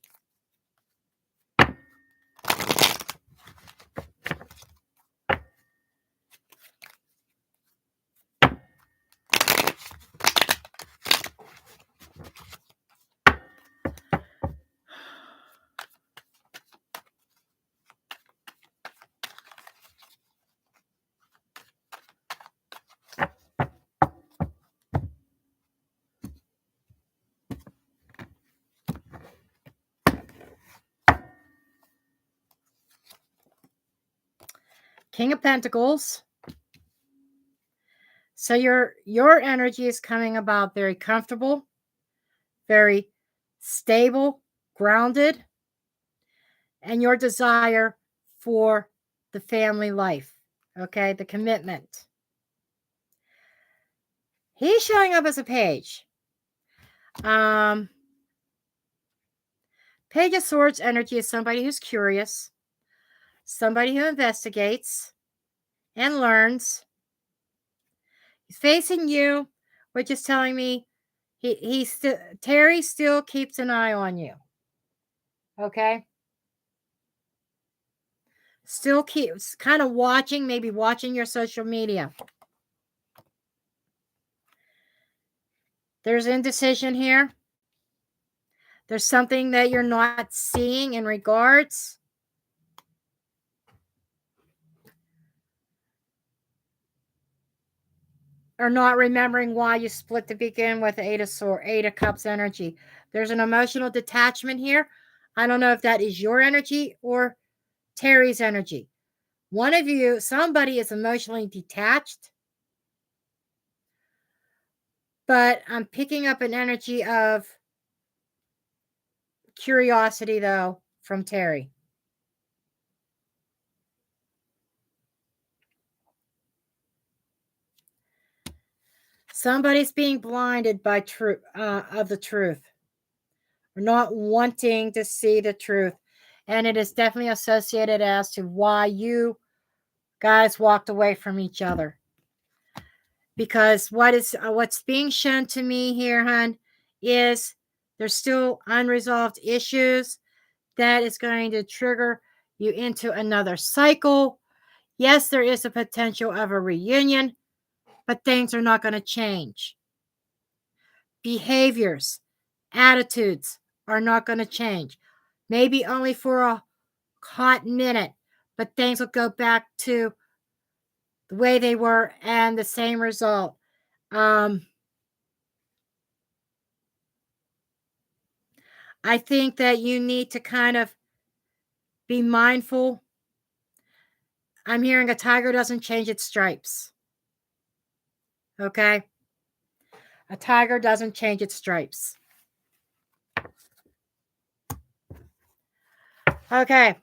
King of Pentacles. So your energy is coming about very comfortable, very stable, grounded, and your desire for the family life. Okay, the commitment. He's showing up as a page. Page of Swords energy is somebody who's curious, somebody who investigates and learns. He's facing you, which is telling me Terry still keeps an eye on you. Okay? Still keeps kind of watching, maybe watching your social media. There's indecision here. There's something that you're not seeing in regards. Or not remembering why you split to begin with Eight of Cups energy. There's an emotional detachment here. I don't know if that is your energy or Terry's energy. One of you, somebody is emotionally detached. But I'm picking up an energy of curiosity, though, from Terry. Somebody's being blinded by of the truth, or not wanting to see the truth, and it is definitely associated as to why you guys walked away from each other. Because what's being shown to me here, hon, is there's still unresolved issues that is going to trigger you into another cycle. Yes, there is a potential of a reunion, but things are not going to change. Behaviors, attitudes are not going to change. Maybe only for a hot minute, but things will go back to the way they were and the same result. I think that you need to kind of be mindful. I'm hearing a tiger doesn't change its stripes. Okay? A tiger doesn't change its stripes. Okay.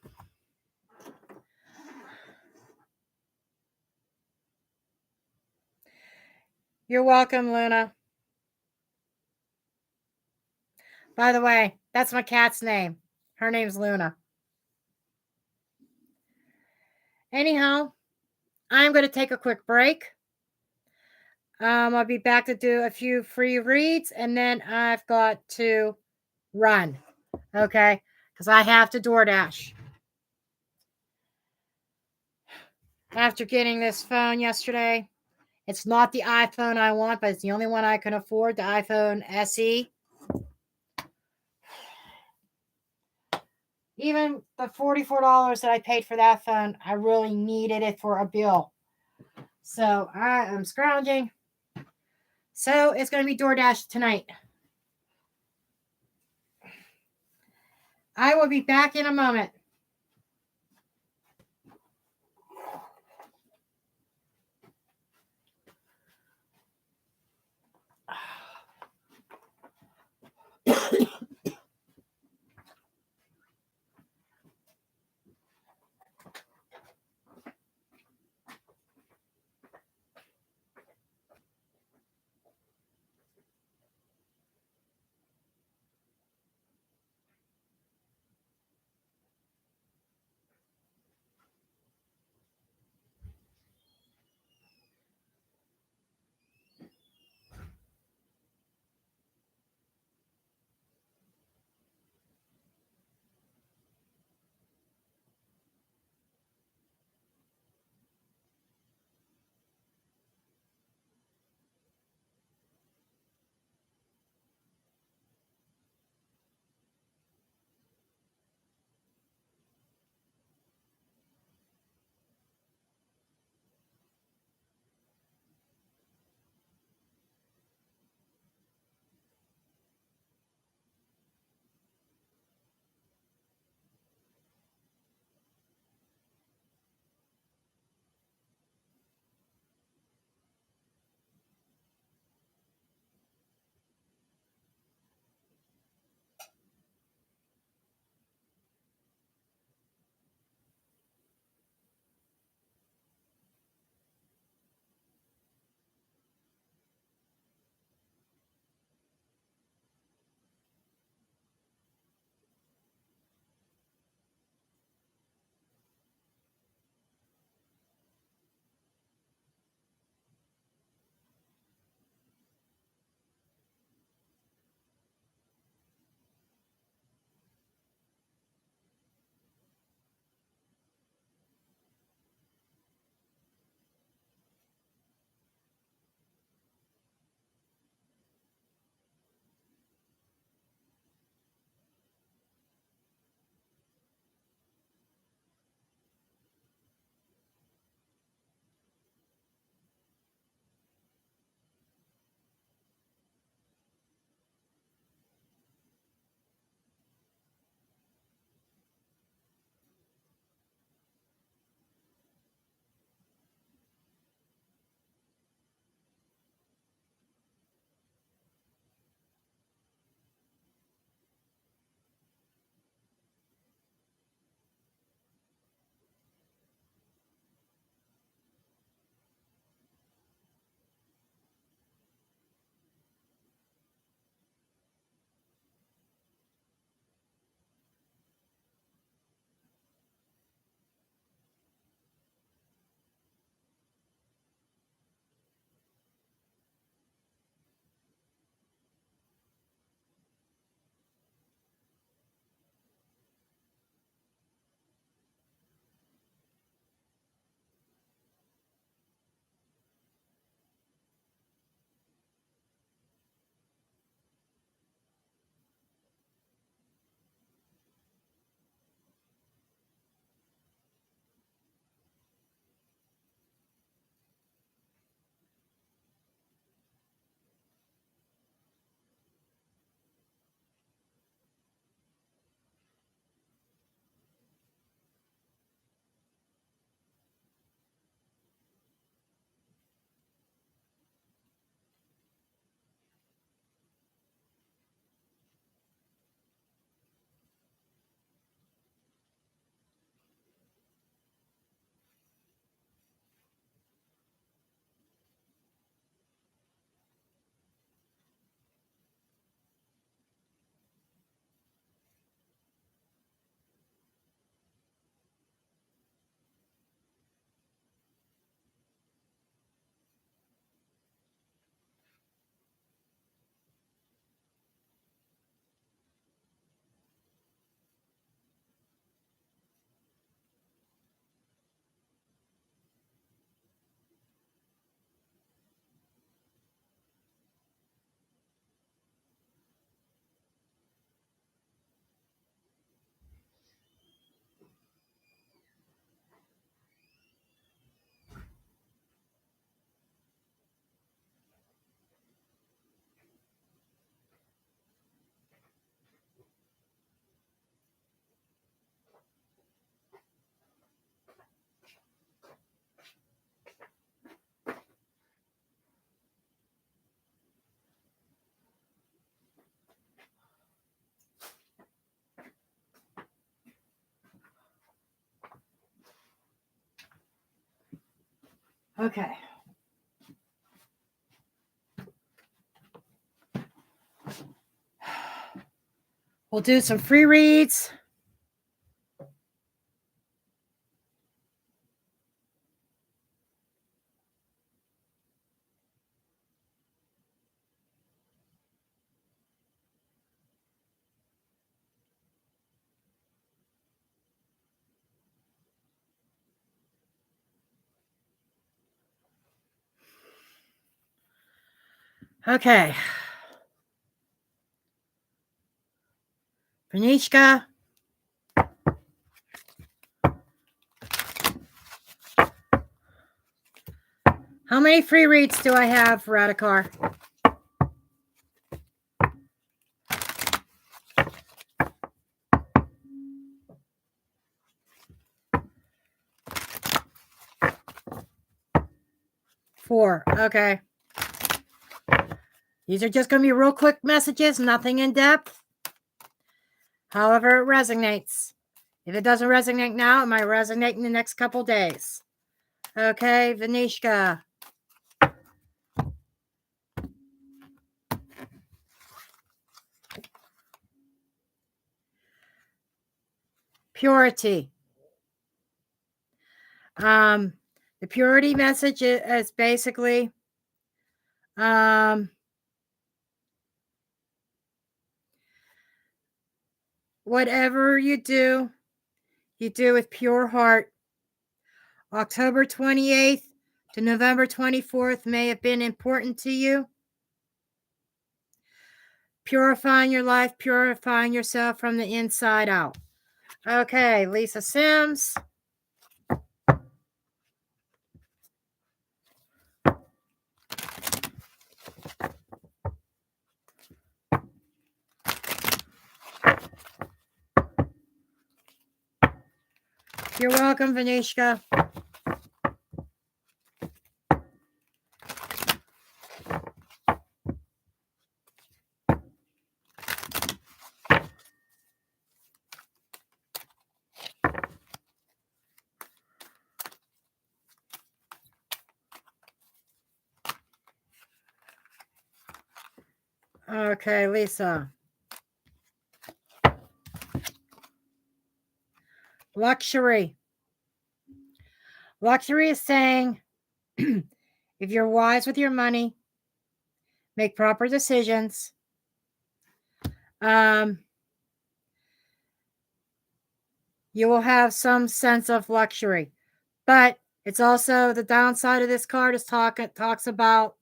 You're welcome, Luna. By the way, that's my cat's name. Her name's Luna. Anyhow, I'm going to take a quick break. I'll be back to do a few free reads, and then I've got to run. Okay? Because I have to DoorDash. After getting this phone yesterday, it's not the iPhone I want, but it's the only one I can afford, the iPhone SE. Even the $44 that I paid for that phone, I really needed it for a bill. So I am scrounging. So it's going to be DoorDash tonight. I will be back in a moment. Okay. We'll do some free reads. Okay. Vanishka. How many free reads do I have, Radikar? Four. Okay. These are just going to be real quick messages, nothing in depth. However, it resonates. If it doesn't resonate now, it might resonate in the next couple days. Okay, Vanishka. Purity. The purity message is basically whatever you do with pure heart. October 28th to November 24th may have been important to you. Purifying your life, purifying yourself from the inside out. Okay, Lisa Sims. You're welcome, Vanishka. Okay, Lisa. Luxury. Luxury is saying if you're wise with your money, make proper decisions. You will have some sense of luxury. But it's also the downside of this card is talks about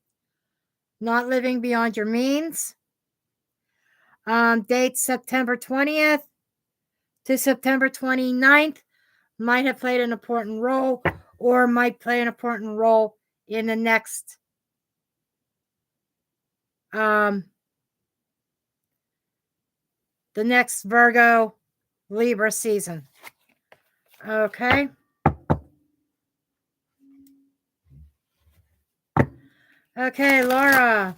not living beyond your means. Date September 20th to September 29th might have played an important role or might play an important role in the next Virgo Libra season. Okay. Okay, Laura.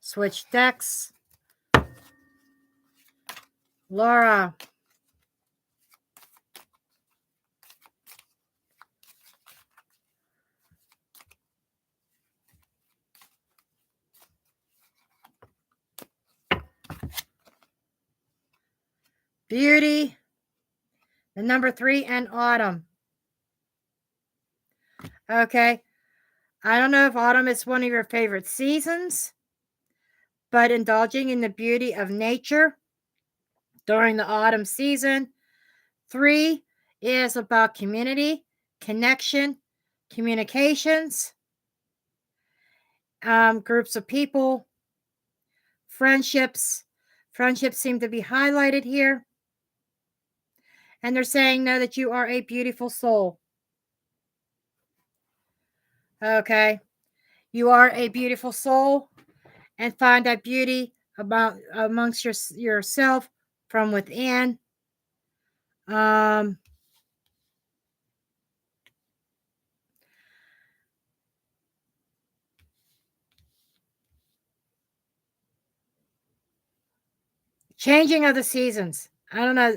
Switch decks. Laura. Beauty. The number 3 and autumn. Okay. I don't know if autumn is one of your favorite seasons, but indulging in the beauty of nature during the autumn season. 3 is about community, connection, communications, groups of people, friendships. Friendships seem to be highlighted here. And they're saying now that you are a beautiful soul. Okay. You are a beautiful soul and find that beauty amongst yourself from within. Changing of the seasons. I don't know.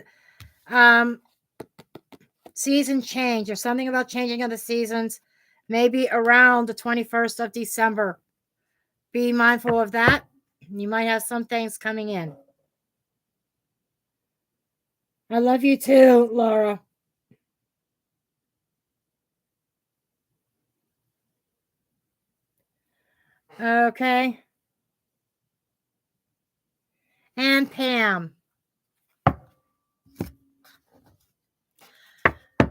season change. There's something about changing of the seasons, maybe around the 21st of December. Be mindful of that. You might have some things coming in. I love you too, Laura. Okay. And Pam.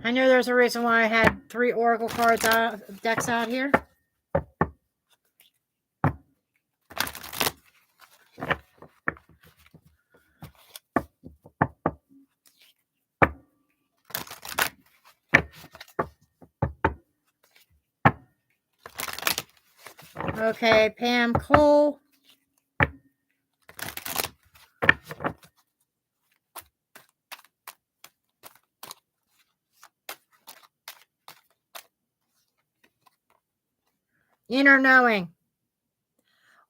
I know there's a reason why I had 3 Oracle cards decks out here. Okay, Pam Cole. Inner knowing.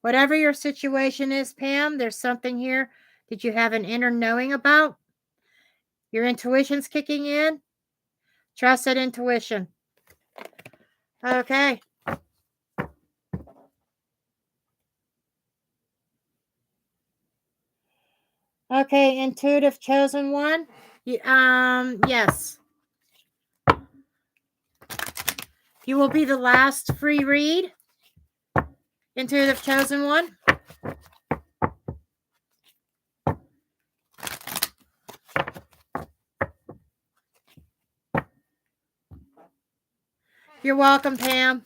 Whatever your situation is, Pam, there's something here that you have an inner knowing about. Your intuition's kicking in. Trust that intuition. Okay. Okay, intuitive chosen one. Yes. You will be the last free read. Intuitive chosen one. You're welcome, Pam.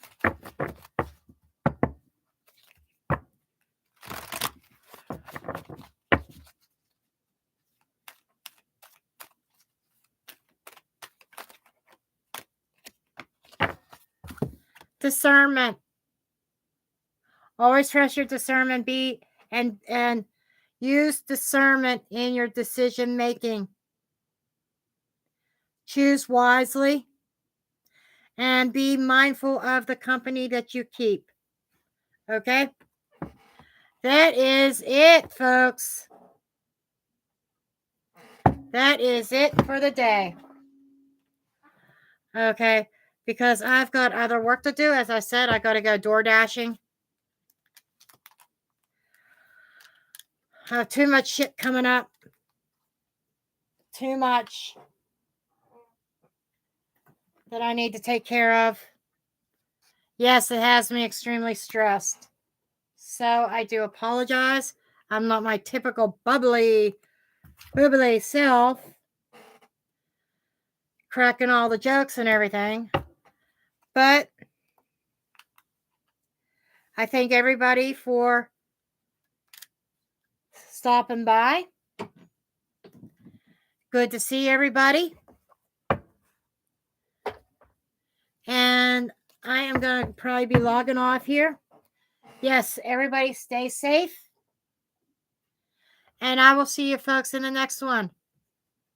Discernment. Always trust your discernment. And use discernment in your decision making. Choose wisely. And be mindful of the company that you keep. Okay? That is it, folks. That is it for the day. Okay? Because I've got other work to do. As I said, I got to go door dashing. I have too much shit coming up. Too much that I need to take care of. Yes, it has me extremely stressed. So I do apologize. I'm not my typical bubbly self, cracking all the jokes and everything. But I thank everybody for stopping by. Good to see everybody. And I am going to probably be logging off here. Yes, everybody stay safe. And I will see you folks in the next one.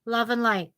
Love and light.